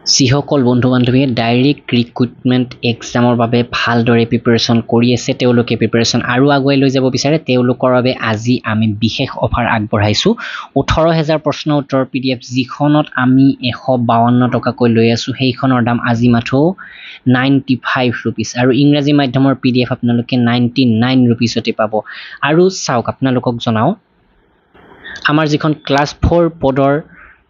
যিসকল বন্ধু বান্ধৱীয়ে direct recruitment এক্সামৰ বাবে ভালদৰে প্ৰিপাৰেশ্যন কৰি আছে তেওঁলোকে প্ৰিপাৰেশ্যন আৰু আগুৱাই লৈ যাব বিচাৰে তেওঁলোকৰ বাবে আজি আমি বিশেষ অফাৰ আগবঢ়াইছোঁ 18000 প্ৰশ্ন উত্তৰ PDF যিখনত আমি 152 টকাকৈ লৈ আছো সেইখনৰ দাম আজি মাথো 95 rupees আৰু ইংৰাজী মাধ্যমৰ PDF আপোনালোকে 99 rupeesতে পাব আৰু চাওক আপোনালোকক জনাও আমাৰ যিখন ক্লাছ 4 পদৰ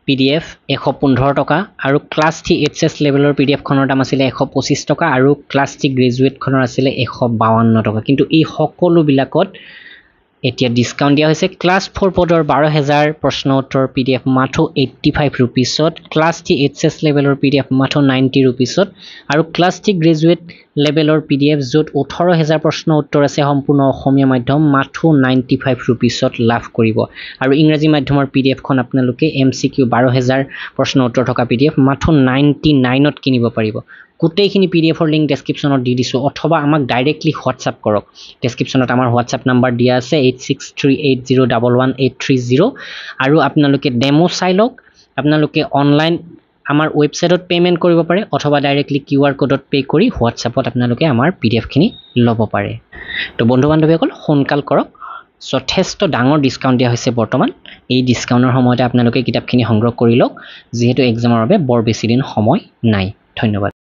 PDF 115 টকা আৰু ক্লাছ 3 HS লেভেলৰ PDF খনৰ দাম আছিল 125 টকা আৰু ক্লাছ 3 গ্ৰেজুৱেট খনৰ আছিল 152 টকা কিন্তু এই সকলো বিলাকত এতিয়া ডিসকাউন্ট দিয়া হৈছে ক্লাছ 4 পদৰ 12000 প্ৰশ্ন উত্তৰ PDF মাথো 85 rupeesত ক্লাছ 3 HS লেভেলৰ PDF মাথো 90 rupeesত আৰু ক্লাছ 3 গ্ৰেজুৱেট লেভেলৰ PDF যত 18000 প্ৰশ্ন উত্তৰ আছে সম্পূৰ্ণ অসমীয়া মাধ্যম মাথো 95 rupeesত লাভ কৰিব আৰু ইংৰাজী মাধ্যমৰ PDF খন আপোনালোকে MCQ 12000 প্ৰশ্ন উত্তৰ থকা PDF মাথো 99ত কিনিব পাৰিব গোটেইখিনি PDF ৰ লিংক ডেসক্ৰিপচনত দি দিছো অথবা আমাক ডাইৰেক্টলি WhatsApp কৰক ডেসক্ৰিপচনত আমাৰ WhatsApp নাম্বাৰ দিয়া আছে 8638011830 আৰু আপোনালোকে ডেমো চাই লওক আপোনালোকে অনলাইন আমাৰ ওয়েবসাইটত পেমেন্ট কৰিব পাৰে অথবা ডাইৰেক্টলি QR কোডত পে কৰি WhatsAppত আপোনালোকে আমাৰ PDF খিনি ল'ব পাৰে তো বন্ধু বান্ধৱীসকল সোনকাল কৰক যথেষ্ট ডাঙৰ ডিসকাউন্ট দিয়া হৈছে বৰ্তমান এই ডিসকাউন্টৰ সময়তে আপোনালোকে কিতাপখিনি সংগ্ৰহ কৰি লওক যেহেতু এক্সামৰ বাবে বৰ বেছি দিন সময় নাই ধন্যবাদ